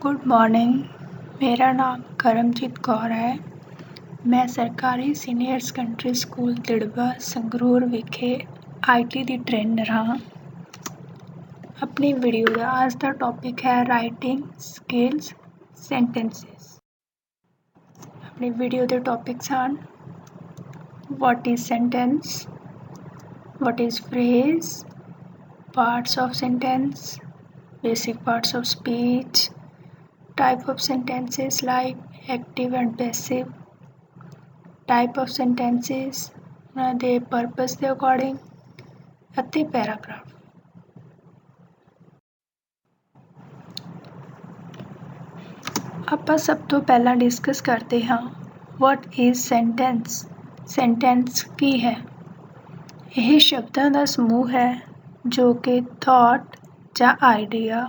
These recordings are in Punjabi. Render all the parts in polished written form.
Good morning. मेरा नाम करमजीत कौर है। मैं ਸਰਕਾਰੀ ਸੀਨੀਅਰ ਸੈਕੰਡਰੀ ਸਕੂਲ ਤਿੜਵਾ ਸੰਗਰੂਰ ਵਿਖੇ IT ਦੀ ਟ੍ਰੇਨਰ ਹਾਂ। ਆਪਣੀ ਵੀਡੀਓ ਦਾ ਅੱਜ ਦਾ ਟੌਪਿਕ ਹੈ ਰਾਈਟਿੰਗ ਸਕਿੱਲਸ ਸੈਂਟੈਂਸਸ। ਆਪਣੀ ਵੀਡੀਓ ਦੇ ਟੌਪਿਕਸ ਹਨ what is sentence, what is phrase, parts of sentence, basic parts of speech, type of sentences like active and passive, type of sentences ਉਹਨਾਂ ਦੇ purpose ਦੇ according ਅਤੇ paragraph। ਆਪਾਂ ਸਭ ਤੋਂ ਪਹਿਲਾਂ ਡਿਸਕਸ ਕਰਦੇ ਹਾਂ what is sentence। sentence ਕੀ ਹੈ? ਇਹ ਸ਼ਬਦਾਂ ਦਾ ਸਮੂਹ ਹੈ ਜੋ ਕਿ thought ਜਾਂ ਆਈਡੀਆ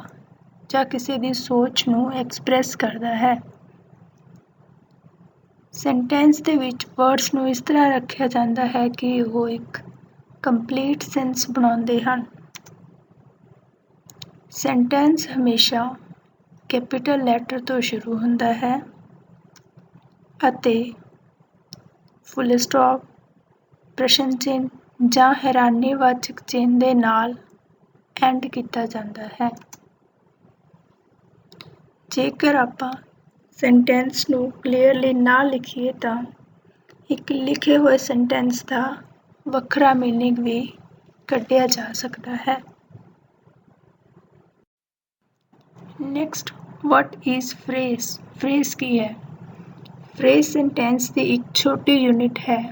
ਜਾਂ ਕਿਸੇ ਦੀ ਸੋਚ ਨੂੰ ਐਕਸਪ੍ਰੈਸ ਕਰਦਾ ਹੈ। ਸੈਂਟੈਂਸ ਦੇ ਵਿੱਚ ਵਰਡਸ ਨੂੰ ਇਸ ਤਰ੍ਹਾਂ ਰੱਖਿਆ ਜਾਂਦਾ ਹੈ ਕਿ ਉਹ ਇੱਕ ਕੰਪਲੀਟ ਸੈਂਸ ਬਣਾਉਂਦੇ ਹਨ। ਸੈਂਟੈਂਸ ਹਮੇਸ਼ਾ ਕੈਪੀਟਲ ਲੈਟਰ ਤੋਂ ਸ਼ੁਰੂ ਹੁੰਦਾ ਹੈ ਅਤੇ ਫੁੱਲ ਸਟਾਪ, ਪ੍ਰਸ਼ਨ ਚਿੰਨ੍ਹ ਜਾਂ ਹੈਰਾਨੀਵਾਚਕ ਚਿੰਨ੍ਹ ਦੇ ਨਾਲ ਐਂਡ ਕੀਤਾ ਜਾਂਦਾ ਹੈ। ਜੇਕਰ ਆਪਾਂ ਸੈਂਟੈਂਸ ਨੂੰ ਕਲੀਅਰਲੀ ਨਾ ਲਿਖੀਏ ਤਾਂ ਇੱਕ ਲਿਖੇ ਹੋਏ ਸੈਂਟੈਂਸ ਦਾ ਵੱਖਰਾ ਮੀਨਿੰਗ ਵੀ ਕੱਢਿਆ ਜਾ ਸਕਦਾ ਹੈ। Next, what is phrase। phrase ਕੀ ਹੈ? phrase ਸੈਂਟੈਂਸ ਦੀ ਇੱਕ ਛੋਟੀ ਯੂਨਿਟ ਹੈ।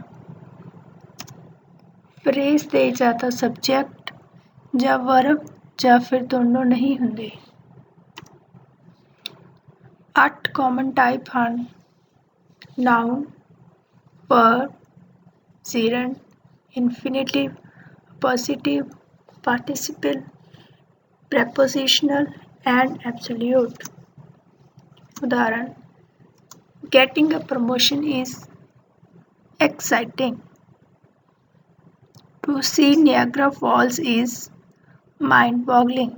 phrase ਦੇ ਜਾਂ ਤਾਂ ਸਬਜੈਕਟ ਜਾਂ ਵਰਬ ਜਾਂ ਫਿਰ ਦੋਨੋਂ ਨਹੀਂ ਹੁੰਦੇ। 8 ਕਾਮਨ ਟਾਈਪ ਹਨ known, verb, gerund, infinitive, appositive, participle, prepositional and absolute। ਉਦਾਹਰਣ getting a promotion is exciting, to see Niagara Falls is mind-boggling।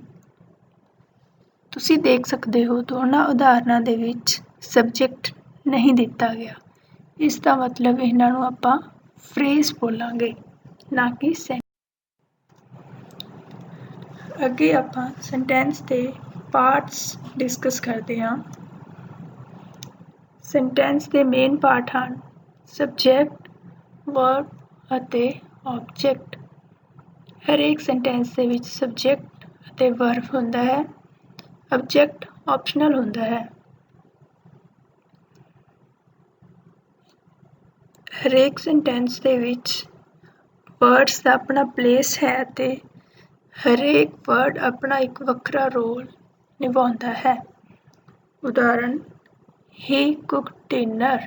ਤੁਸੀਂ ਦੇਖ ਸਕਦੇ ਹੋ ਦੋਨਾਂ ਉਦਾਹਰਨਾਂ ਦੇ ਵਿੱਚ ਸਬਜੈਕਟ ਨਹੀਂ ਦਿੱਤਾ ਗਿਆ। ਇਸ ਦਾ ਮਤਲਬ ਇਹਨਾਂ ਨੂੰ ਆਪਾਂ ਫਰੇਜ਼ ਬੋਲਾਂਗੇ, ਨਾ ਕਿ ਅੱਗੇ ਆਪਾਂ ਸੈਂਟੈਂਸ ਦੇ ਪਾਰਟਸ ਡਿਸਕਸ ਕਰਦੇ ਹਾਂ। ਸੈਂਟੈਂਸ ਦੇ ਮੇਨ ਪਾਰਟ ਹਨ ਸਬਜੈਕਟ, ਵਰਬ ਅਤੇ ਆਬਜੈਕਟ। ਹਰੇਕ ਸੈਂਟੈਂਸ ਦੇ ਵਿੱਚ ਸਬਜੈਕਟ ਅਤੇ ਵਰਬ ਹੁੰਦਾ ਹੈ। ਆਬਜੈਕਟ ਆਪਸ਼ਨਲ ਹੁੰਦਾ ਹੈ। ਹਰੇਕ ਸੈਂਟੈਂਸ ਦੇ ਵਿੱਚ ਵਰਡਸ ਦਾ ਆਪਣਾ ਪਲੇਸ ਹੈ ਅਤੇ ਹਰੇਕ ਵਰਡ ਆਪਣਾ ਇੱਕ ਵੱਖਰਾ ਰੋਲ ਨਿਭਾਉਂਦਾ ਹੈ। ਉਦਾਹਰਣ he cooked dinner।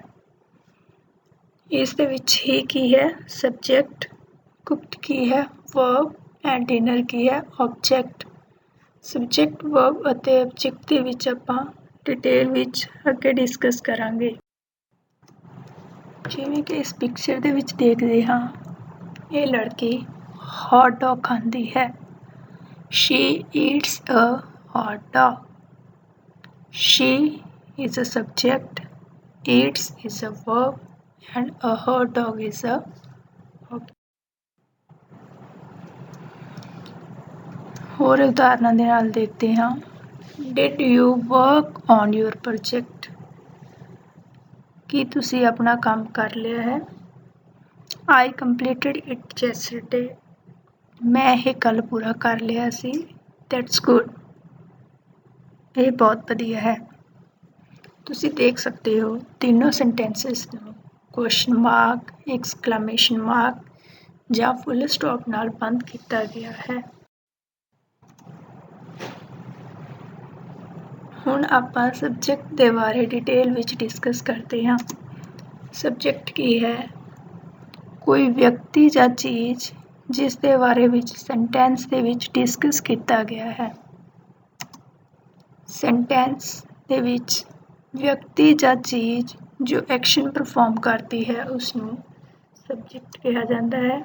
ਇਸ ਦੇ ਵਿੱਚ he ਕੀ ਹੈ? ਸਬਜੈਕਟ, cooked ਕੀ ਹੈ? verb and dinner ਕੀ ਹੈ? ਆਬਜੈਕਟ। ਸਬਜੈਕਟ, ਵਰਬ ਅਤੇ ਆਬਜੈਕਟ ਦੇ ਵਿੱਚ ਆਪਾਂ ਡਿਟੇਲ ਵਿੱਚ ਅੱਗੇ ਡਿਸਕਸ ਕਰਾਂਗੇ। ਜਿਵੇਂ ਕਿ ਇਸ ਪਿਕਚਰ ਦੇ ਵਿੱਚ ਦੇਖਦੇ ਹਾਂ, ਇਹ ਲੜਕੀ ਹੌਟ ਡੌਗ ਖਾਂਦੀ ਹੈ। she eats a hot dog। she is a subject, eats is a verb and a hot dog is a object। ਹੋਰ ਉਦਾਹਰਨਾਂ ਦੇ ਨਾਲ ਦੇਖਦੇ ਹਾਂ did you work on your project। ਕੀ ਤੁਸੀਂ ਆਪਣਾ ਕੰਮ ਕਰ ਲਿਆ ਹੈ? I completed it yesterday। ਮੈਂ ਇਹ ਕੱਲ੍ਹ ਪੂਰਾ ਕਰ ਲਿਆ ਸੀ। that's good। ਇਹ ਬਹੁਤ ਵਧੀਆ ਹੈ। ਤੁਸੀਂ ਦੇਖ ਸਕਦੇ ਹੋ ਤਿੰਨੋਂ ਸੈਂਟੈਂਸਸ ਨੂੰ ਕੁਐਸਚਨ ਮਾਰਕ, ਐਕਸਕਲੇਮੇਸ਼ਨ ਮਾਰਕ ਜਾਂ ਫੁੱਲ ਸਟਾਪ ਨਾਲ ਬੰਦ ਕੀਤਾ ਗਿਆ ਹੈ। ਹੁਣ ਆਪਾਂ ਸਬਜੈਕਟ ਦੇ ਬਾਰੇ ਡਿਟੇਲ ਵਿੱਚ ਡਿਸਕਸ ਕਰਦੇ ਹਾਂ। ਸਬਜੈਕਟ ਕੀ ਹੈ? ਕੋਈ ਵਿਅਕਤੀ ਜਾਂ ਚੀਜ਼ ਜਿਸ ਦੇ ਬਾਰੇ ਵਿੱਚ ਸੈਂਟੈਂਸ ਦੇ ਵਿੱਚ ਡਿਸਕਸ ਕੀਤਾ ਗਿਆ ਹੈ। ਸੈਂਟੈਂਸ ਦੇ ਵਿੱਚ ਵਿਅਕਤੀ ਜਾਂ ਚੀਜ਼ ਜੋ ਐਕਸ਼ਨ ਪਰਫਾਰਮ ਕਰਦੀ ਹੈ ਉਸਨੂੰ ਸਬਜੈਕਟ ਕਿਹਾ ਜਾਂਦਾ ਹੈ।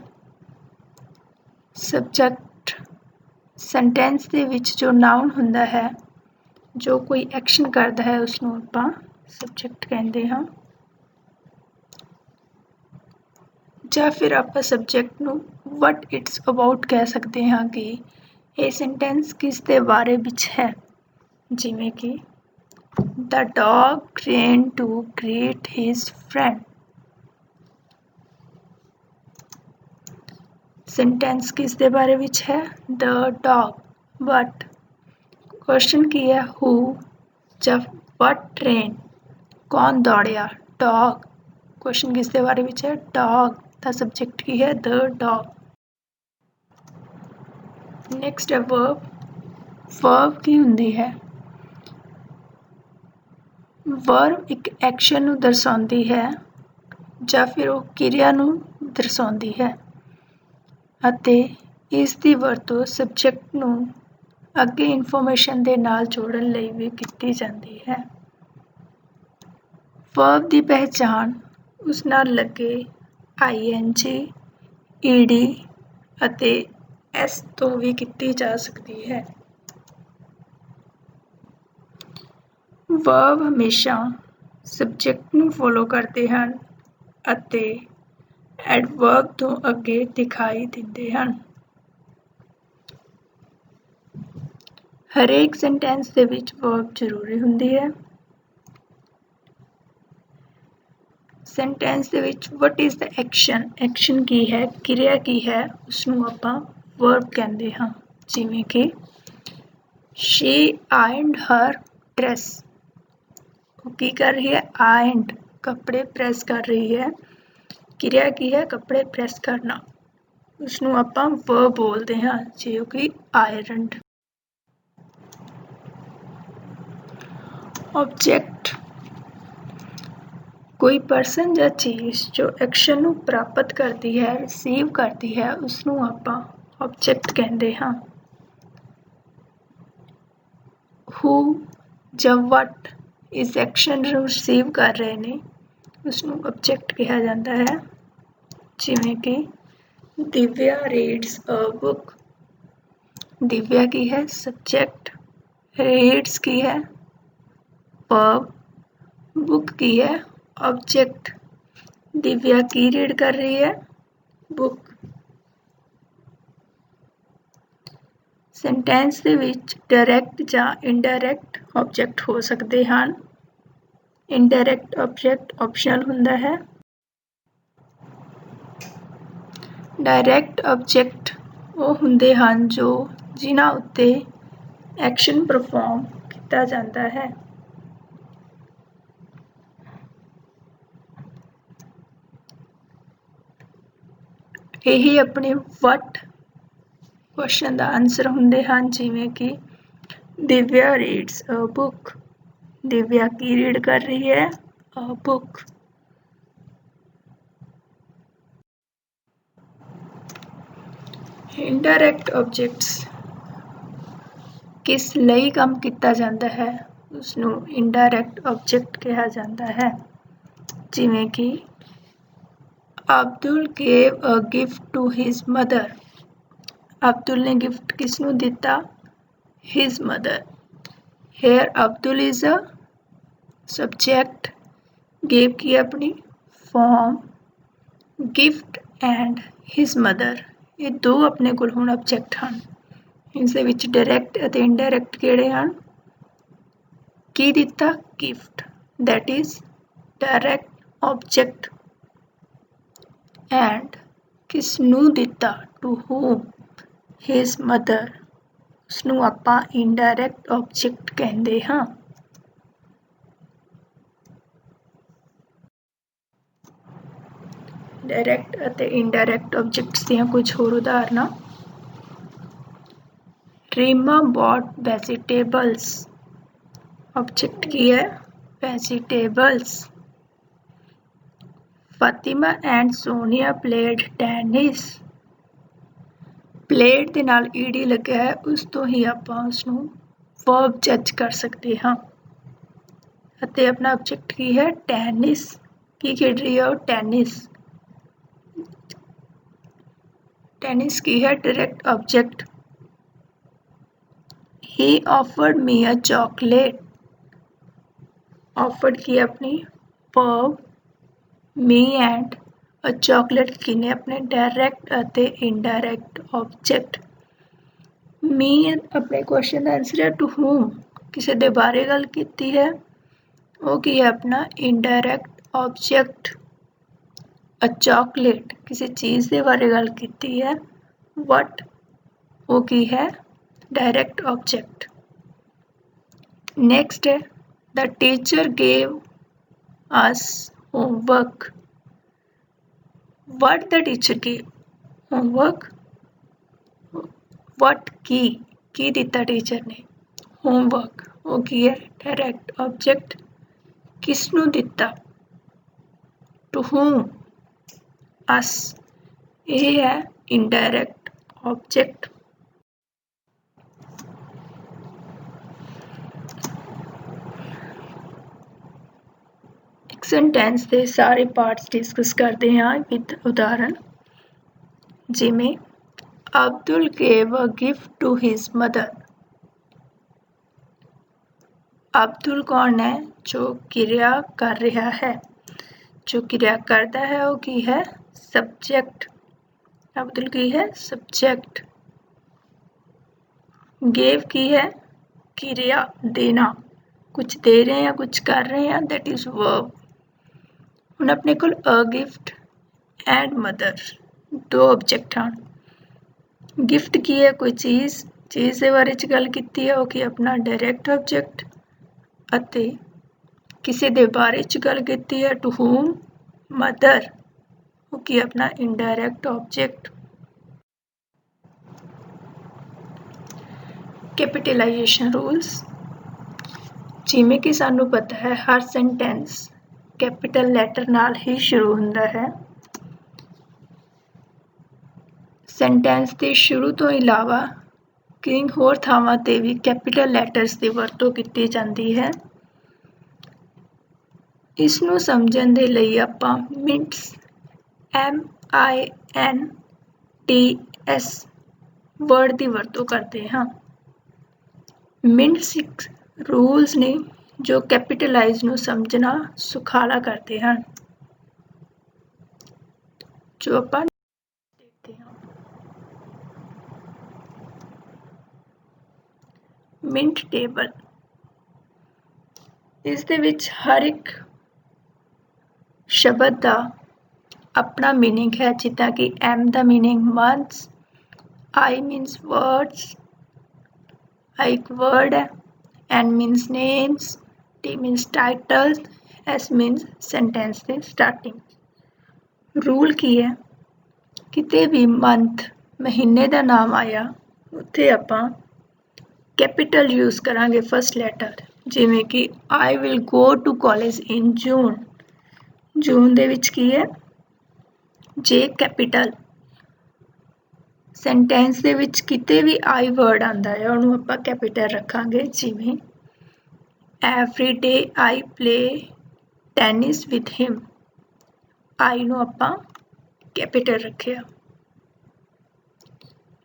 ਸਬਜੈਕਟ ਸੈਂਟੈਂਸ ਦੇ ਵਿੱਚ ਜੋ ਨਾਊਨ ਹੁੰਦਾ ਹੈ ਜੋ ਕੋਈ ਐਕਸ਼ਨ ਕਰਦਾ ਹੈ ਉਸਨੂੰ ਆਪਾਂ ਸਬਜੈਕਟ ਕਹਿੰਦੇ ਹਾਂ। ਜਾਂ ਫਿਰ ਆਪਾਂ ਸਬਜੈਕਟ ਨੂੰ what it's about ਕਹਿ ਸਕਦੇ ਹਾਂ ਕਿ ਇਹ ਸੈਂਟੈਂਸ ਕਿਸ ਦੇ ਬਾਰੇ ਵਿੱਚ ਹੈ। ਜਿਵੇਂ ਕਿ The dog ran to greet his friend। Sentence ਕਿਸ ਦੇ ਬਾਰੇ ਵਿੱਚ ਹੈ? The dog। What? ਕੁਐਸਚਨ ਕੀ ਹੈ? Who? ਜਾਂ what ran? ਕੌਣ ਦੌੜਿਆ? Dog। ਕੁਐਸਚਨ ਕਿਸ ਦੇ ਬਾਰੇ ਵਿੱਚ ਹੈ? Dog। ਦਾ ਸਬਜੈਕਟ ਕੀ ਹੈ? The dog। ਨੈਕਸਟ ਹੈ verb। verb ਕੀ ਹੁੰਦੀ ਹੈ? verb ਇੱਕ ਐਕਸ਼ਨ ਨੂੰ ਦਰਸਾਉਂਦੀ ਹੈ ਜਾਂ ਫਿਰ ਉਹ ਕਿਰਿਆ ਨੂੰ ਦਰਸਾਉਂਦੀ ਹੈ ਅਤੇ ਇਸ ਦੀ ਵਰਤੋਂ ਸਬਜੈਕਟ ਨੂੰ ਅੱਗੇ ਇਨਫੋਰਮੇਸ਼ਨ ਦੇ ਨਾਲ ਜੋੜਨ ਲਈ ਵੀ ਕੀਤੀ ਜਾਂਦੀ ਹੈ। verb ਦੀ ਪਹਿਚਾਣ ਉਸ ਨਾਲ ਲੱਗੇ ing, ed ਅਤੇ s ਤੋਂ ਵੀ ਕੀਤੀ ਜਾ ਸਕਦੀ ਹੈ। verb ਹਮੇਸ਼ਾ ਸਬਜੈਕਟ ਨੂੰ ਫੋਲੋ ਕਰਦੇ ਹਨ ਅਤੇ ਐਡਵਰਬ ਤੋਂ ਅੱਗੇ ਦਿਖਾਈ ਦਿੰਦੇ ਹਨ। ਹਰੇਕ ਸੈਂਟੈਂਸ ਦੇ ਵਿੱਚ verb ਜ਼ਰੂਰੀ ਹੁੰਦੀ ਹੈ। ਸੈਂਟੈਂਸ ਦੇ ਵਿੱਚ what is the action? Action ਕੀ ਹੈ? ਕਿਰਿਆ ਕੀ ਹੈ? ਉਸਨੂੰ ਆਪਾਂ verb ਕਹਿੰਦੇ ਹਾਂ। ਜਿਵੇਂ ਕਿ she ironed her dress। ਉਹ ਕੀ ਕਰ ਰਹੀ ਹੈ? ironed ਕੱਪੜੇ ਪ੍ਰੈਸ ਕਰ ਰਹੀ ਹੈ। ਕਿਰਿਆ ਕੀ ਹੈ? ਕੱਪੜੇ ਪ੍ਰੈਸ ਕਰਨਾ। ਉਸਨੂੰ ਆਪਾਂ verb ਬੋਲਦੇ ਹਾਂ ਜੋ ਕਿ ironed। ਆਬਜੈਕਟ ਕੋਈ ਪਰਸਨ ਜਾਂ ਚੀਜ਼ ਜੋ ਐਕਸ਼ਨ ਨੂੰ ਪ੍ਰਾਪਤ ਕਰਦੀ ਹੈ, ਰਿਸੀਵ ਕਰਦੀ ਹੈ, ਉਸਨੂੰ ਆਪਾਂ ਆਬਜੈਕਟ ਕਹਿੰਦੇ ਹਾਂ। who ਜਾਂ what ਇਸ ਐਕਸ਼ਨ ਨੂੰ ਰਿਸੀਵ ਕਰ ਰਹੇ ਨੇ ਉਸਨੂੰ ਆਬਜੈਕਟ ਕਿਹਾ ਜਾਂਦਾ ਹੈ। ਜਿਵੇਂ ਕਿ ਦਿਵਿਆ ਰੀਡਸ ਅ ਬੁੱਕ। ਦਿਵਿਆ ਕੀ ਹੈ? ਸਬਜੈਕਟ। ਰੀਡਸ ਕੀ ਹੈ? verb। ਬੁੱਕ ਕੀ ਹੈ? ਆਬਜੈਕਟ। ਦਿਵਿਆ ਕੀ ਰੀਡ ਕਰ ਰਹੀ ਹੈ? ਬੁੱਕ। ਸੈਂਟੈਂਸ ਦੇ ਵਿੱਚ ਡਾਇਰੈਕਟ ਜਾਂ ਇਨਡਾਇਰੈਕਟ ਆਬਜੈਕਟ ਹੋ ਸਕਦੇ ਹਨ। ਇਨਡਾਇਰੈਕਟ ਆਬਜੈਕਟ ਆਪਸ਼ਨਲ ਹੁੰਦਾ ਹੈ। ਡਾਇਰੈਕਟ ਆਬਜੈਕਟ ਉਹ ਹੁੰਦੇ ਹਨ ਜਿਨ੍ਹਾਂ ਉੱਤੇ ਐਕਸ਼ਨ ਪਰਫਾਰਮ ਕੀਤਾ ਜਾਂਦਾ ਹੈ। ਇਹੀ ਆਪਣੇ what ਕੁਐਸਚਨ ਦਾ ਆਨਸਰ ਹੁੰਦੇ ਹਨ। ਜਿਵੇਂ ਕਿ ਦਿਵਿਆ ਰੀਡਸ ਅ ਬੁੱਕ। ਦਿਵਿਆ ਕੀ ਰੀਡ ਕਰ ਰਹੀ ਹੈ? ਅ ਬੁੱਕ। ਇਨਡਾਇਰੈਕਟ ਆਬਜੈਕਟਸ ਕਿਸ ਲਈ ਕੰਮ ਕੀਤਾ ਜਾਂਦਾ ਹੈ ਉਸਨੂੰ ਇਨਡਾਇਰੈਕਟ ਆਬਜੈਕਟ ਕਿਹਾ ਜਾਂਦਾ ਹੈ। ਜਿਵੇਂ ਕਿ Abdul gave a gift to his mother. Abdul ਨੇ ਗਿਫਟ ਕਿਸ ਨੂੰ ਦਿੱਤਾ? His mother. Here Abdul is a subject. Gave ਕੀ ਆਪਣੀ form. Gift and his mother ਇਹ ਦੋ ਆਪਣੇ ਕੋਲ ਹੁਣ ਆਬਜੈਕਟ ਹਨ। ਇਸ ਦੇ ਵਿੱਚ ਡਾਇਰੈਕਟ ਅਤੇ ਇਨਡਾਇਰੈਕਟ ਕਿਹੜੇ ਹਨ? ਕੀ ਦਿੱਤਾ? Gift. That is direct object. And ਕਿਸ ਨੂੰ ਦਿੱਤਾ? To whom? His mother. ਉਸਨੂੰ ਆਪਾਂ ਇਨਡਾਇਰੈਕਟ ਆਬਜੈਕਟ ਕਹਿੰਦੇ ਹਾਂ। ਡਾਇਰੈਕਟ ਅਤੇ ਇਨਡਾਇਰੈਕਟ ਆਬਜੈਕਟਸ ਦੀਆਂ ਕੁਝ ਹੋਰ ਉਦਾਹਰਨਾਂ। Reema bought vegetables. ਆਬਜੈਕਟ ਕੀ ਹੈ? Vegetables. Fatima and Sonia played tennis. Played ਦੇ ਨਾਲ ed ਲੱਗਿਆ ਹੈ ਉਸ ਤੋਂ ਹੀ ਆਪਾਂ ਉਸਨੂੰ verb ਜੱਜ ਕਰ ਸਕਦੇ ਹਾਂ। ਅਤੇ ਆਪਣਾ ਆਬਜੈਕਟ ਕੀ ਹੈ? ਟੈਨਿਸ। ਕੀ ਖੇਡ ਰਹੀ ਹੈ ਉਹ? ਟੈਨਿਸ। ਟੈਨਿਸ ਕੀ ਹੈ? Direct object. He offered me a chocolate. Offered की अपनी verb, me and a chocolate की ने अपने direct ਅਤੇ indirect object। me ਆਪਣੇ question ਦਾ answer ਹੈ to whom, ਕਿਸੇ ਦੇ ਬਾਰੇ ਗੱਲ ਕੀਤੀ ਹੈ, ਉਹ ਕੀ ਹੈ ਆਪਣਾ indirect object। a chocolate ਕਿਸੇ ਚੀਜ਼ ਦੇ ਬਾਰੇ ਗੱਲ ਕੀਤੀ ਹੈ, what ਉਹ ਕੀ ਹੈ direct object। next ਹੈ the teacher gave us homework। what the teacher gave homework, what ਕੀ ਦਿੱਤਾ ਟੀਚਰ ਨੇ homework ਉਹ ਕੀ ਹੈ direct object। ਕਿਸ ਨੂੰ ਦਿੱਤਾ to whom, us ਇਹ ਹੈ indirect object। ਇੱਕ ਸੈਂਟੈਂਸ ਦੇ ਸਾਰੇ ਪਾਰਟਸ ਡਿਸਕਸ ਕਰਦੇ ਹਾਂ ਵਿਦ ਉਦਾਹਰਨ। ਜਿਵੇਂ Abdul gave a gift to his mother। Abdul ਕੌਣ ਹੈ ਜੋ ਕਿਰਿਆ ਕਰ ਰਿਹਾ ਹੈ, ਜੋ ਕਿਰਿਆ ਕਰਦਾ ਹੈ ਉਹ ਕੀ ਹੈ ਸਬਜੈਕਟ। ਅਬਦੁਲ ਕੀ ਹੈ ਸਬਜੈਕਟ। gave ਕੀ ਹੈ ਕਿਰਿਆ ਦੇਣਾ, ਕੁਝ ਦੇ ਰਹੇ ਹਾਂ ਕੁਝ ਕਰ ਰਹੇ ਹਾਂ that is verb। ਹੁਣ ਆਪਣੇ ਕੋਲ a gift and mother ਦੋ object ਹਨ। ਗਿਫਟ ਕੀ ਹੈ ਕੋਈ ਚੀਜ਼, ਚੀਜ਼ ਦੇ ਬਾਰੇ 'ਚ ਗੱਲ ਕੀਤੀ ਹੈ ਉਹ ਕੀ ਆਪਣਾ direct object। ਅਤੇ ਕਿਸੇ ਦੇ ਬਾਰੇ 'ਚ ਗੱਲ ਕੀਤੀ ਹੈ to whom, mother ਉਹ ਕੀ ਆਪਣਾ indirect object। Capitalisation rules. ਜਿਵੇਂ ਕਿ ਸਾਨੂੰ ਪਤਾ ਹੈ ਹਰ ਸੈਂਟੈਂਸ ਕੈਪੀਟਲ ਲੈਟਰ ਨਾਲ ਹੀ ਸ਼ੁਰੂ ਹੁੰਦਾ ਹੈ। ਸੈਂਟੈਂਸ ਦੇ ਸ਼ੁਰੂ ਤੋਂ ਇਲਾਵਾ ਕਈ ਹੋਰ ਥਾਵਾਂ 'ਤੇ ਵੀ ਕੈਪੀਟਲ ਲੈਟਰਸ ਦੀ ਵਰਤੋਂ ਕੀਤੀ ਜਾਂਦੀ ਹੈ। ਇਸ ਨੂੰ ਸਮਝਣ ਦੇ ਲਈ ਆਪਾਂ ਮਿੰਟਸ MINTS ਵਰਡ ਦੀ ਵਰਤੋਂ ਕਰਦੇ ਹਾਂ। ਮਿੰਟਸ ਇੱਕ ਰੂਲਸ ਨੇ ਜੋ ਕੈਪੀਟਲਾਈਜ਼ ਨੂੰ ਸਮਝਣਾ ਸੁਖਾਲਾ ਕਰਦੇ ਹਨ, ਜੋ ਆਪਾਂ ਦੇਖਦੇ ਹਾਂ। ਮਿੰਟ ਟੇਬਲ, ਇਸ ਦੇ ਵਿੱਚ ਹਰ ਇੱਕ ਸ਼ਬਦ ਦਾ ਆਪਣਾ ਮੀਨਿੰਗ ਹੈ, ਜਿੱਦਾਂ ਕਿ M the meaning months, I means words, I ਇੱਕ word ਹੈ, N means names, T means titles, S means sentence ਦੀ starting। ਰੂਲ ਕੀ ਹੈ ਕਿਤੇ ਵੀ ਮੰਥ ਮਹੀਨੇ ਦਾ ਨਾਮ ਆਇਆ ਉੱਥੇ ਆਪਾਂ ਕੈਪੀਟਲ ਯੂਜ਼ ਕਰਾਂਗੇ ਫਸਟ ਲੈਟਰ। ਜਿਵੇਂ ਕਿ I will go to college in June। ਜੂਨ ਦੇ ਵਿੱਚ ਕੀ ਹੈ J ਕੈਪੀਟਲ। ਸੈਂਟੈਂਸ ਦੇ ਵਿੱਚ ਕਿਤੇ ਵੀ I ਵਰਡ ਆਉਂਦਾ ਹੈ ਉਹਨੂੰ ਆਪਾਂ ਕੈਪੀਟਲ ਰੱਖਾਂਗੇ। ਜਿਵੇਂ every day I play tennis with him। I ਨੂੰ ਆਪਾਂ ਕੈਪੀਟਲ ਰੱਖਿਆ।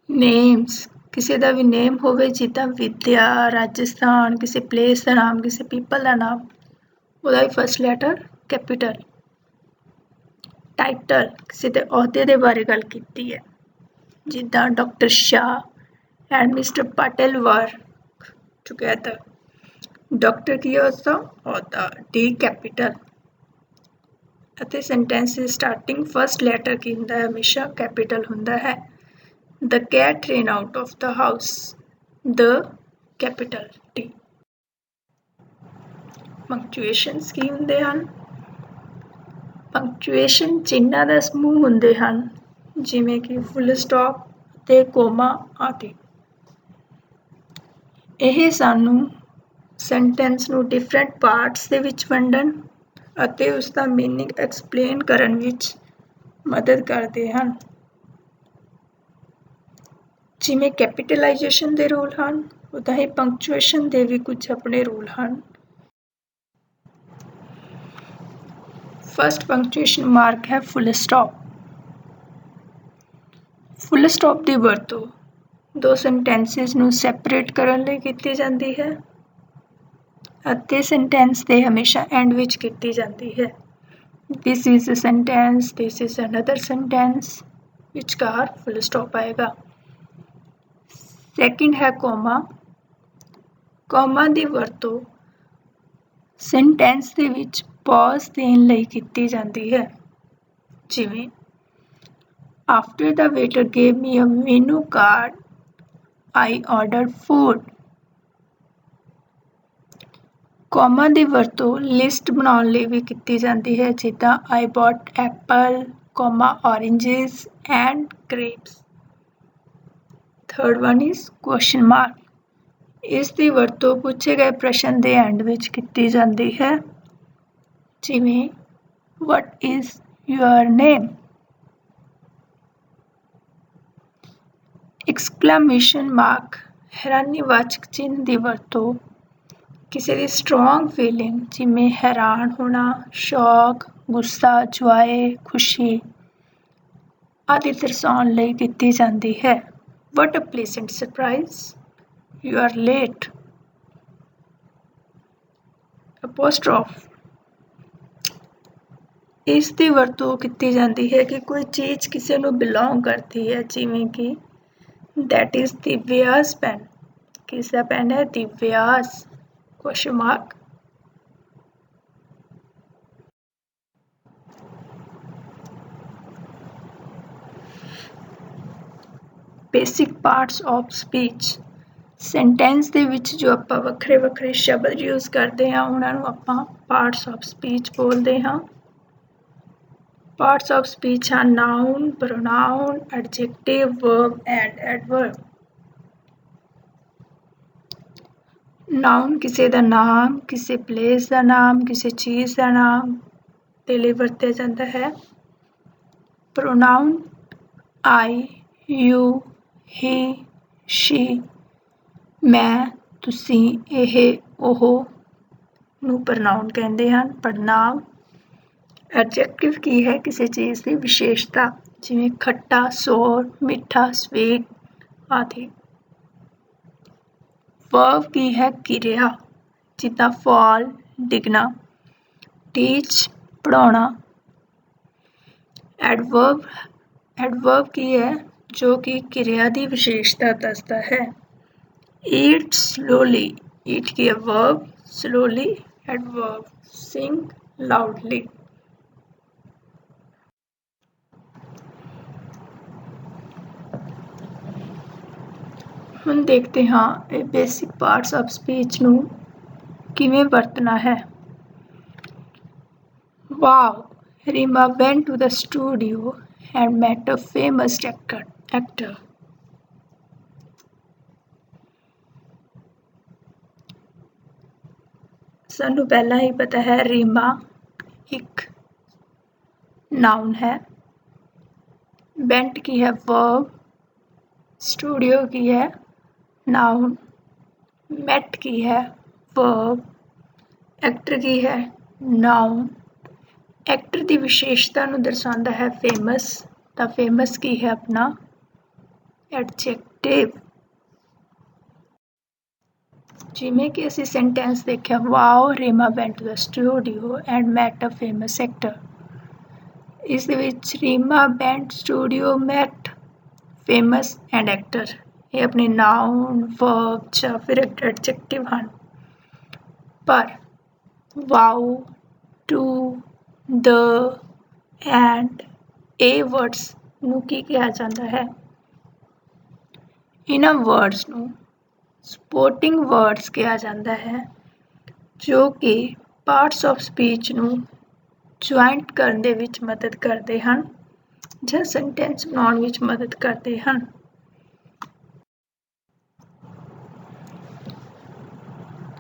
ਨੇਮਸ, ਕਿਸੇ ਦਾ ਵੀ ਨੇਮ ਹੋਵੇ ਜਿੱਦਾਂ ਵਿਦਿਆ, ਰਾਜਸਥਾਨ, ਕਿਸੇ ਪਲੇਸ ਦਾ ਨਾਮ, ਕਿਸੇ ਪੀਪਲ ਦਾ ਨਾਮ, ਉਹਦਾ ਵੀ ਫਸਟ ਲੈਟਰ ਕੈਪੀਟਲ। ਟਾਈਟਲ, ਕਿਸੇ ਦੇ ਅਹੁਦੇ ਦੇ ਬਾਰੇ ਗੱਲ ਕੀਤੀ ਹੈ, ਜਿੱਦਾਂ doctor Shah and mister Patel work together. Doctor ਕੀ ਹੈ ਉਸਦਾ ਅਹੁਦਾ D ਕੈਪੀਟਲ। ਅਤੇ ਸੈਂਟੈਂਸ ਦੀ ਸਟਾਰਟਿੰਗ ਫਸਟ ਲੈਟਰ ਕੀ ਹੁੰਦਾ ਹੈ ਹਮੇਸ਼ਾ ਕੈਪੀਟਲ ਹੁੰਦਾ ਹੈ। The cat ran out of the house, the capital T। ਪੰਕਚੁਏਸ਼ਨਸ ਕੀ ਹੁੰਦੇ ਹਨ? ਪੰਕਚੁਏਸ਼ਨ ਚਿੰਨ੍ਹਾਂ ਦਾ ਸਮੂਹ ਹੁੰਦੇ ਹਨ, ਜਿਵੇਂ ਕਿ ਫੁੱਲ ਸਟਾਪ ਤੇ ਕੋਮਾ ਆਦਿ। ਇਹ ਸਾਨੂੰ ਸੈਂਟੈਂਸ ਨੂੰ ਡਿਫਰੈਂਟ ਪਾਰਟਸ ਦੇ ਵਿੱਚ ਵੰਡਣ ਅਤੇ ਉਸ ਦਾ ਮੀਨਿੰਗ ਐਕਸਪਲੇਨ ਕਰਨ ਵਿੱਚ ਮਦਦ ਕਰਦੇ ਹਨ। ਜਿਵੇਂ ਕੈਪੀਟਲਾਈਜੇਸ਼ਨ ਦੇ ਰੂਲ ਹਨ ਉੱਦਾਂ ਹੀ ਪੰਕਚੁਏਸ਼ਨ ਦੇ ਵੀ ਕੁਝ ਆਪਣੇ ਰੂਲ ਹਨ। ਫਸਟ ਪੰਕਚੁਏਸ਼ਨ ਮਾਰਕ ਹੈ ਫੁੱਲ ਸਟਾਪ। ਫੁੱਲ ਸਟਾਪ ਦੀ ਵਰਤੋਂ ਦੋ ਸੈਂਟੈਂਸਿਸ ਨੂੰ ਸੈਪਰੇਟ ਕਰਨ ਲਈ ਕੀਤੀ ਜਾਂਦੀ ਹੈ ਅਤੇ ਸੈਂਟੈਂਸ ਦੇ ਹਮੇਸ਼ਾ ਐਂਡ ਵਿੱਚ ਕੀਤੀ ਜਾਂਦੀ ਹੈ। This is a sentence, this is another sentence, ਵਿਚਕਾਰ ਫੁੱਲ ਸਟਾਪ ਆਏਗਾ। ਸੈਕਿੰਡ ਹੈ ਕੋਮਾ। ਕੋਮਾ ਦੀ ਵਰਤੋਂ ਸੈਂਟੈਂਸ ਦੇ ਵਿੱਚ ਪੌਜ਼ ਦੇਣ ਲਈ ਕੀਤੀ ਜਾਂਦੀ ਹੈ, ਜਿਵੇਂ After the waiter gave me a menu card, I ordered food. Comma ਦੀ ਵਰਤੋਂ ਲਿਸਟ ਬਣਾਉਣ ਲਈ ਵੀ ਕੀਤੀ ਜਾਂਦੀ ਹੈ, ਜਿੱਦਾਂ I bought apple, oranges and grapes. Third one is question mark. ਇਸ ਦੀ ਵਰਤੋਂ ਪੁੱਛੇ ਗਏ ਪ੍ਰਸ਼ਨ ਦੇ ਐਂਡ ਵਿੱਚ ਕੀਤੀ ਜਾਂਦੀ ਹੈ, ਜਿਵੇਂ What is your name? Exclamation mark ਹੈਰਾਨੀਵਾਚਕ ਚਿੰਨ੍ਹ ਦੀ ਵਰਤੋਂ ਕਿਸੇ ਦੀ ਸਟਰੋਂਗ ਫੀਲਿੰਗ ਜਿਵੇਂ ਹੈਰਾਨ ਹੋਣਾ, ਸ਼ੌਕ, ਗੁੱਸਾ, ਜੋਏ, ਖੁਸ਼ੀ ਆਦਿ ਦਰਸਾਉਣ ਲਈ ਕੀਤੀ ਜਾਂਦੀ ਹੈ। What a pleasant surprise! You are late. Apostrophe ਇਸ ਦੀ ਵਰਤੋਂ ਕੀਤੀ ਜਾਂਦੀ ਹੈ ਕਿ ਕੋਈ ਚੀਜ਼ ਕਿਸੇ ਨੂੰ ਬਿਲੋਂਗ ਕਰਦੀ ਹੈ, ਜਿਵੇਂ ਕਿ That is Divya's pen. ਕਿਸ ਦਾ ਪੈਨ ਹੈ? Divya's. Question mark. Basic parts of speech. Sentence ਦੇ ਵਿੱਚ ਜੋ ਆਪਾਂ ਵੱਖਰੇ ਵੱਖਰੇ ਸ਼ਬਦ ਯੂਜ਼ ਕਰਦੇ ਹਾਂ, ਉਹਨਾਂ ਨੂੰ ਆਪਾਂ ਪਾਰਟਸ ਆਫ ਸਪੀਚ ਬੋਲਦੇ ਹਾਂ। ਪਾਰਟਸ ਆਫ ਸਪੀਚ ਹਨ noun, pronoun, adjective, verb and adverb. Noun ਕਿਸੇ ਦਾ ਨਾਮ, ਕਿਸੇ ਪਲੇਸ ਦਾ ਨਾਮ, ਕਿਸੇ ਚੀਜ਼ ਦਾ ਨਾਮ ਦੇ ਲਈ ਵਰਤਿਆ ਜਾਂਦਾ ਹੈ। ਪ੍ਰੋਨਾਊਨ I, you, he, she, ਮੈਂ, ਤੁਸੀਂ, ਇਹ, ਉਹ ਨੂੰ ਪ੍ਰੋਨਾਊਨ ਕਹਿੰਦੇ ਹਨ। ਪੜਨਾਮ ਐਡਜੈਕਟਿਵ ਕੀ ਹੈ? ਕਿਸੇ ਚੀਜ਼ ਦੀ ਵਿਸ਼ੇਸ਼ਤਾ, ਜਿਵੇਂ ਖੱਟਾ, ਸੋਰ, ਮਿੱਠਾ, ਸਵੀਟ ਆਦਿ। ਵਰਬ ਕੀ ਹੈ? ਕਿਰਿਆ, ਜਿੱਦਾਂ ਫਾਲ, ਡਿੱਗਣਾ, ਟੀਚ, ਪੜ੍ਹਾਉਣਾ। ਐਡਵਰਬ ਕੀ ਹੈ? ਜੋ ਕਿ ਕਿਰਿਆ ਦੀ ਵਿਸ਼ੇਸ਼ਤਾ ਦੱਸਦਾ ਹੈ। ਈਟ ਸਲੋਲੀ, ਈਟ ਕੀ ਹੈ? Verb, slowly adverb. Sing loudly. ਹੁਣ ਦੇਖਦੇ ਹਾਂ ਇਹ ਬੇਸਿਕ ਪਾਰਟਸ ਆਫ ਸਪੀਚ ਨੂੰ ਕਿਵੇਂ ਵਰਤਣਾ ਹੈ। Wow, Rima went to the studio and met a famous actor. ਸਾਨੂੰ ਪਹਿਲਾਂ ਹੀ ਪਤਾ ਹੈ ਰੀਮਾ ਇੱਕ ਨਾਊਨ ਹੈ। ਬੈਂਟ ਕੀ ਹੈ? ਵਰਬ। ਸਟੂਡੀਓ ਕੀ ਹੈ? ਨਾਊਨ। ਮੈਟ ਕੀ ਹੈ? ਵਰਬ। ਐਕਟਰ ਕੀ ਹੈ? ਨਾਊਨ। ਐਕਟਰ ਦੀ ਵਿਸ਼ੇਸ਼ਤਾ ਨੂੰ ਦਰਸਾਉਂਦਾ ਹੈ ਫੇਮਸ, ਤਾਂ ਫੇਮਸ ਕੀ ਹੈ ਆਪਣਾ? ਐਡਜੈਕਟਿਵ। ਜਿਵੇਂ ਕਿ ਅਸੀਂ ਸੈਂਟੈਂਸ ਦੇਖਿਆ wow Reema went to the studio and met a famous actor. ਇਸ ਦੇ ਵਿੱਚ Reema went studio met famous and actor ਇਹ ਆਪਣੇ ਨਾਊਨ, ਵਰਬ ਜਾਂ ਫਿਰ ਐਡਜੈਕਟਿਵ ਹਨ। ਪਰ ਵਾਓ, ਟੂ, ਦ, ਐਂਡ ਇਹ ਵਰਡਸ ਨੂੰ ਕੀ ਕਿਹਾ ਜਾਂਦਾ ਹੈ? ਇਹਨਾਂ ਵਰਡਸ ਨੂੰ ਸਪੋਰਟਿੰਗ ਵਰਡਸ ਕਿਹਾ ਜਾਂਦਾ ਹੈ, ਜੋ ਕਿ ਪਾਰਟਸ ਆਫ ਸਪੀਚ ਨੂੰ ਜੁਆਇੰਟ ਕਰਨ ਦੇ ਵਿੱਚ ਮਦਦ ਕਰਦੇ ਹਨ ਜਾਂ ਸੈਂਟੈਂਸ ਬਣਾਉਣ ਵਿੱਚ ਮਦਦ ਕਰਦੇ ਹਨ।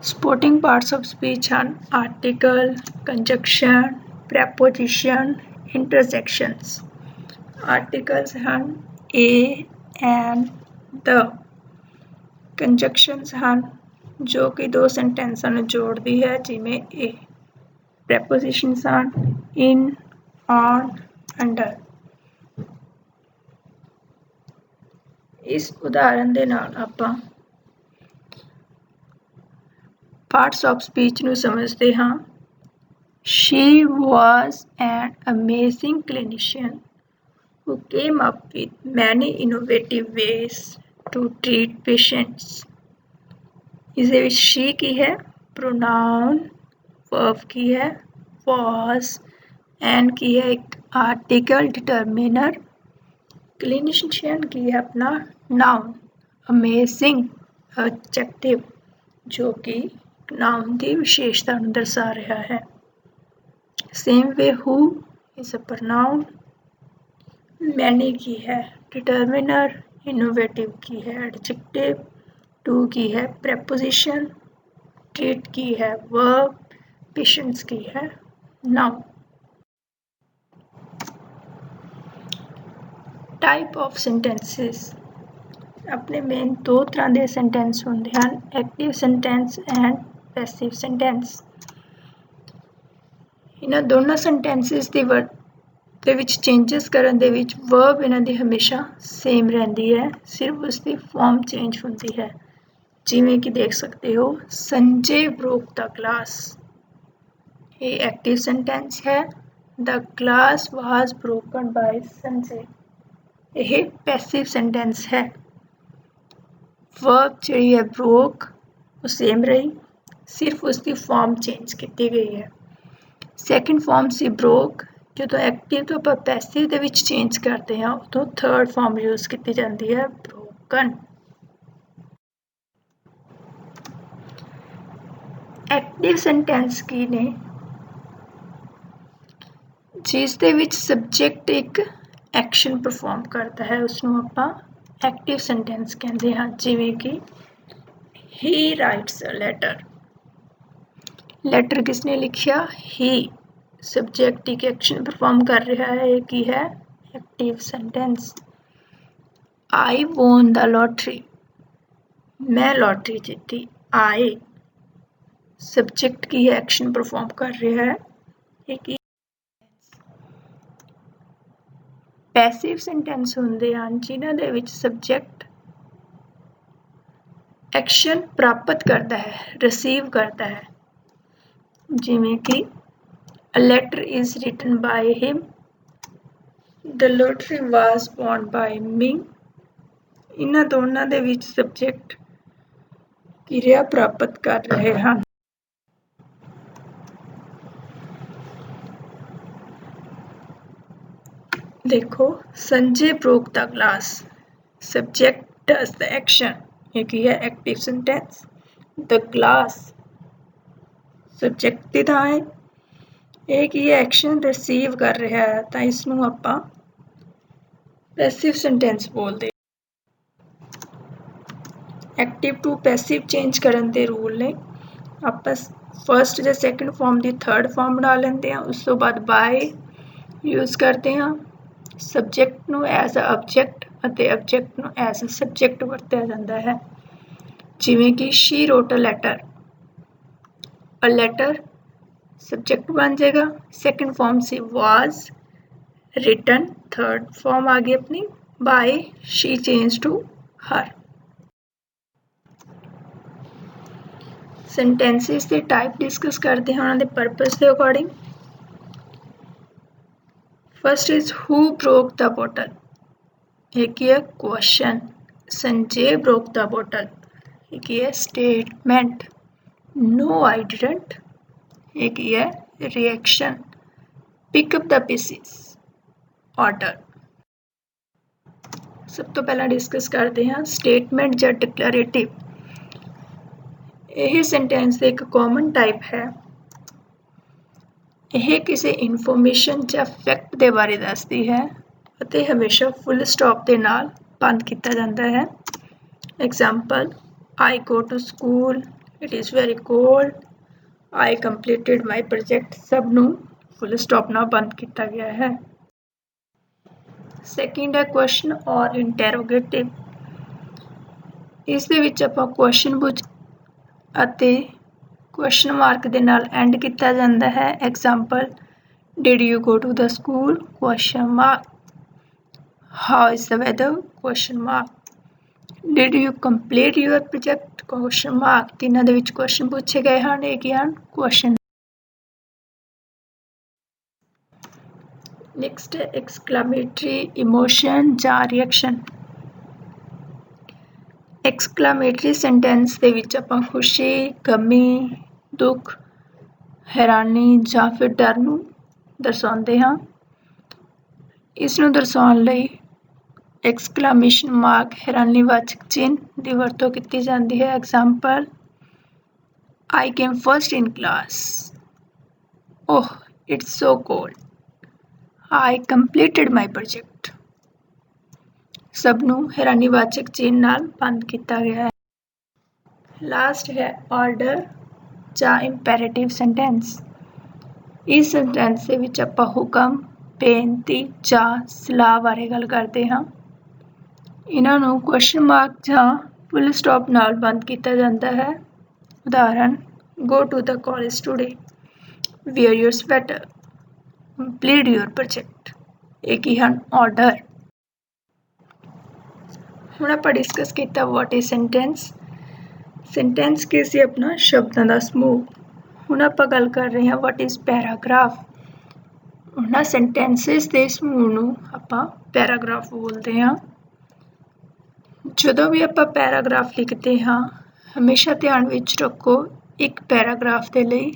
ਸਪੋਰਟਿੰਗ ਪਾਰਟਸ ਆਫ ਸਪੀਚ ਹਨ ਆਰਟੀਕਲ, ਕੰਜੰਕਸ਼ਨ, ਪ੍ਰੈਪੋਜੀਸ਼ਨ, ਇੰਟਰਜੈਕਸ਼ਨਸ। ਆਰਟੀਕਲਸ ਹਨ ਏ, ਐਂਡ, ਦ। ਕੰਜੰਕਸ਼ਨਸ ਹਨ ਜੋ ਕਿ ਦੋ ਸੈਂਟੈਂਸਾਂ ਨੂੰ ਜੋੜਦੀ ਹੈ, ਜਿਵੇਂ ਇਹ। ਪ੍ਰੈਪੋਜੀਸ਼ਨਸ ਹਨ ਇਨ, ਔਨ, ਅੰਡਰ। ਇਸ ਉਦਾਹਰਨ ਦੇ ਨਾਲ ਆਪਾਂ ਪਾਰਟਸ ਆਫ ਸਪੀਚ ਨੂੰ ਸਮਝਦੇ ਹਾਂ। She was an amazing clinician who came up with many innovative ways to treat patients। इसदे विच she की है pronoun, verb की है was, and की है एक article determiner, clinician की है अपना noun, amazing adjective जो कि नाउन की विशेषता ਨੂੰ दर्शा रहा है। Same way who is a pronoun, many की है determiner, innovative की है adjective, to की है preposition, treat की है verb, patients की है noun। टाइप ऑफ सेंटेंसेस अपने मेन दो तरह के सेंटेंस होंगे हैं, active sentence and passive sentence. इन्हां दोनों सेंटेंसिस दी दे विच चेंजिस करन दे विच वर्ब इन्हां दी हमेशा सेम रहंदी है, सिर्फ उसकी फॉर्म चेंज होंदी है। जिवें कि देख सकते हो संजय ब्रोक द ग्लास, ये एक्टिव सेंटेंस है। The glass was broken by Sanjay, यह पैसिव सेंटेंस है। वर्ब जी है ब्रोक वो सेम रही, सिर्फ उसकी फॉर्म चेंज की गई है। सैकेंड फॉर्म सी ब्रोक, जो एक्टिव तो आप पैसिव दे विच चेंज करते हैं उदों थर्ड फॉर्म यूज की जाती है ब्रोकन। एक्टिव सेंटेंस की ने जिस दे विच सबजैक्ट एक एक्शन परफॉर्म करता है उसनों आपां एक्टिव सेंटेंस कहते हैं। जिवें कि he writes a letter, letter किसने लिखा, ही, सब्जेक्ट एक एक्शन परफॉर्म कर रहा है, एक ही है active sentence. I won the lottery, मैं लॉटरी जीती, आई, सब्जेक्ट की है एक्शन परफॉर्म कर रहा है, एक ही। पैसिव सेंटेंस होंदे हैं जिन्हां दे विच सब्जेक्ट एक्शन प्राप्त करता है, रिसीव करता है। जिवें कि a letter is written by him, the lottery was won by me. इन्हां दोनों दे विच सब्जेक्ट क्रिया प्राप्त कर रहे हैं। देखो Sanjay broke the glass, subject does the action, एक ही है active sentence. The glass subject की थां है, एक ही एक्शन रिसीव कर रहा है, तो इसनों आपां पैसिव सेंटेंस बोलते। एक्टिव टू पैसिव चेंज करन दे रूल ने, आपां फर्स्ट या सैकेंड फॉर्म की थर्ड फॉर्म बना लेंदे हैं, उस तो बाद बाय यूज करते हैं। सब्जेक्ट नूं एज अ ऑब्जेक्ट ਅਤੇ ऑब्जेक्ट नूं एज अ सब्जेक्ट वरत्या जाता है। जिवें कि she wrote a letter, a letter subject बन जाएगा। सैकेंड फॉर्म से वाज रिटन, थर्ड फॉर्म आ गई अपनी by, she change to her. Sentences के टाइप डिस्कस करते हैं उन्होंने परपस के according. First is who broke the bottle, एक ही है question, Sanjay broke the bottle, एक ही है स्टेटमेंट। नो आई डिडंट, एक ही है reaction. Pick up the pieces, order. सब तो पहला डिस्कस करते हैं स्टेटमेंट या डिक्लेरेटिव। यह सेंटेंस एक कॉमन टाइप है, यह किसी इन्फॉर्मेशन या फैक्ट के बारे दसदी है ਅਤੇ हमेशा फुल स्टॉप के नाल बंद किया जाता है। Example I go to school, it is very cold, I completed my project, सब नूं फुल स्टॉप नाल बंद किया गया है। सैकेंड है क्वेश्चन और इंटैरोगेटिव। इस दे विच आपां क्वेश्चन पुछ ਅਤੇ क्वेश्चन मार्क के नाल एंड किया जाता है। Example did you go to the school, question mark. How is the weather, question mark. Did you complete your project? Question mark. ਤਿੰਨਾਂ ਦੇ ਵਿੱਚ ਕੁਐਸਚਨ ਪੁੱਛੇ ਗਏ ਹਨ। ਇਹ ਕੀ ਹਨ? ਕੁਐਸਚਨ। ਨੈਕਸਟ ਹੈ ਐਕਸਕਲਾਮੇਟਰੀ ਇਮੋਸ਼ਨ ਜਾਂ ਰਿਐਕਸ਼ਨ। ਐਕਸਕਲਾਮੇਟਰੀ ਸੈਂਟੈਂਸ ਦੇ ਵਿੱਚ ਆਪਾਂ ਖੁਸ਼ੀ, ਗਮੀ, ਦੁੱਖ, ਹੈਰਾਨੀ ਜਾਂ ਫਿਰ ਡਰ ਨੂੰ ਦਰਸਾਉਂਦੇ ਹਾਂ। ਇਸ ਨੂੰ ਦਰਸਾਉਣ ਲਈ ਐਕਸਕਲਾਮੇਸ਼ਨ ਮਾਰਕ ਹੈਰਾਨੀਵਾਚਕ ਚਿੰਨ੍ਹ ਦੀ ਵਰਤੋਂ ਕੀਤੀ ਜਾਂਦੀ ਹੈ। Example, I came first in class. Oh, it's so cold. I completed my project. ਸਭ ਨੂੰ ਹੈਰਾਨੀਵਾਚਕ ਚਿੰਨ੍ਹ ਨਾਲ ਬੰਦ ਕੀਤਾ ਗਿਆ ਹੈ। ਲਾਸਟ ਹੈ ਆਰਡਰ ਜਾਂ ਇੰਪੈਰੇਟਿਵ ਸੈਂਟੈਂਸ। ਇਸ ਸੈਂਟੈਂਸ ਦੇ ਵਿੱਚ ਆਪਾਂ ਹੁਕਮ, ਬੇਨਤੀ ਜਾਂ ਸਲਾਹ ਬਾਰੇ ਗੱਲ ਕਰਦੇ ਹਾਂ। ਇਹਨਾਂ ਨੂੰ ਕੁਐਸਚਨ ਮਾਰਕ ਜਾਂ ਫੁੱਲ ਸਟਾਪ ਨਾਲ ਬੰਦ ਕੀਤਾ ਜਾਂਦਾ ਹੈ। ਉਦਾਹਰਨ, go to the college today, wear your sweater, complete your project। ਇਹ ਕੀ ਹਨ? ਆਰਡਰ। ਹੁਣ ਆਪਾਂ ਡਿਸਕਸ ਕੀਤਾ ਵਾਟ ਇਜ਼ ਸੈਂਟੈਂਸ। ਸੈਂਟੈਂਸ ਕੀ ਸੀ? ਆਪਣਾ ਸ਼ਬਦਾਂ ਦਾ ਸਮੂਹ। ਹੁਣ ਆਪਾਂ ਗੱਲ ਕਰ ਰਹੇ ਹਾਂ ਵਾਟ ਇਜ਼ ਪੈਰਾਗ੍ਰਾਫ। ਉਹਨਾਂ ਸੈਂਟੈਂਸਿਸ ਦੇ ਸਮੂਹ ਨੂੰ ਆਪਾਂ ਪੈਰਾਗ੍ਰਾਫ ਬੋਲਦੇ ਹਾਂ। ਜਦੋਂ ਵੀ ਆਪਾਂ ਪੈਰਾਗ੍ਰਾਫ ਲਿਖਦੇ ਹਾਂ, ਹਮੇਸ਼ਾ ਧਿਆਨ ਵਿੱਚ ਰੱਖੋ ਇੱਕ ਪੈਰਾਗ੍ਰਾਫ ਦੇ ਲਈ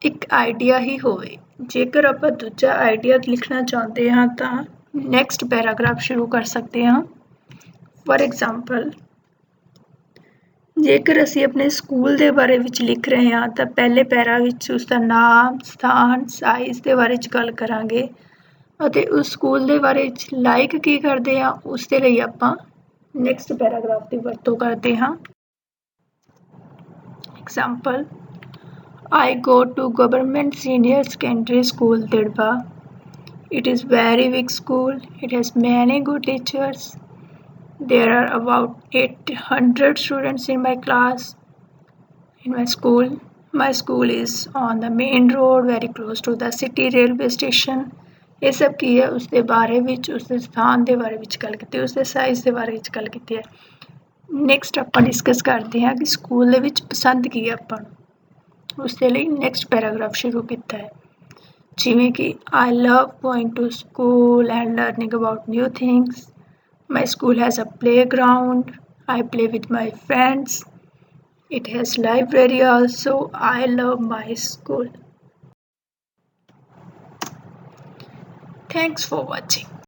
ਇੱਕ ਆਈਡੀਆ ਹੀ ਹੋਵੇ। ਜੇਕਰ ਆਪਾਂ ਦੂਜਾ ਆਈਡੀਆ ਲਿਖਣਾ ਚਾਹੁੰਦੇ ਹਾਂ ਤਾਂ ਨੈਕਸਟ ਪੈਰਾਗ੍ਰਾਫ ਸ਼ੁਰੂ ਕਰ ਸਕਦੇ ਹਾਂ। ਫॉर ਐਗਜ਼ਾਮਪਲ, ਜੇਕਰ ਅਸੀਂ ਆਪਣੇ ਸਕੂਲ ਦੇ ਬਾਰੇ ਵਿੱਚ ਲਿਖ ਰਹੇ ਹਾਂ ਤਾਂ ਪਹਿਲੇ ਪੈਰਾ ਵਿੱਚ ਉਸਦਾ ਨਾਮ, ਸਥਾਨ, ਸਾਈਜ਼ ਦੇ ਬਾਰੇ 'ਚ ਗੱਲ ਕਰਾਂਗੇ ਅਤੇ ਉਸ ਸਕੂਲ ਦੇ ਬਾਰੇ 'ਚ ਲਾਈਕ ਕੀ ਕਰਦੇ ਹਾਂ ਉਸ ਦੇ ਲਈ ਆਪਾਂ ਨੈਕਸਟ ਪੈਰਾਗ੍ਰਾਫ ਦੀ ਵਰਤੋਂ ਕਰਦੇ ਹਾਂ। Example, I go to government senior secondary school Tidba. It is very big school. It has many good teachers. There are about 800 students in my class. In my school. My school is on the main road, very close to the city railway station. ਇਹ ਸਭ ਕੀ ਹੈ? ਉਸਦੇ ਬਾਰੇ ਵਿੱਚ, ਉਸਦੇ ਸਥਾਨ ਦੇ ਬਾਰੇ ਵਿੱਚ ਗੱਲ ਕੀਤੀ, ਉਸਦੇ ਸਾਈਜ਼ ਦੇ ਬਾਰੇ ਵਿੱਚ ਗੱਲ ਕੀਤੀ ਹੈ। ਨੈਕਸਟ ਆਪਾਂ ਡਿਸਕਸ ਕਰਦੇ ਹਾਂ ਕਿ ਸਕੂਲ ਦੇ ਵਿੱਚ ਪਸੰਦ ਕੀ ਹੈ ਆਪਾਂ ਨੂੰ। ਉਸਦੇ ਲਈ ਨੈਕਸਟ ਪੈਰਾਗ੍ਰਾਫ ਸ਼ੁਰੂ ਕੀਤਾ ਹੈ। ਜਿਵੇਂ ਕਿ I love going to school and learning about new things. My school has a playground. I play with my friends. It has library also. I love my school. Thanks for watching.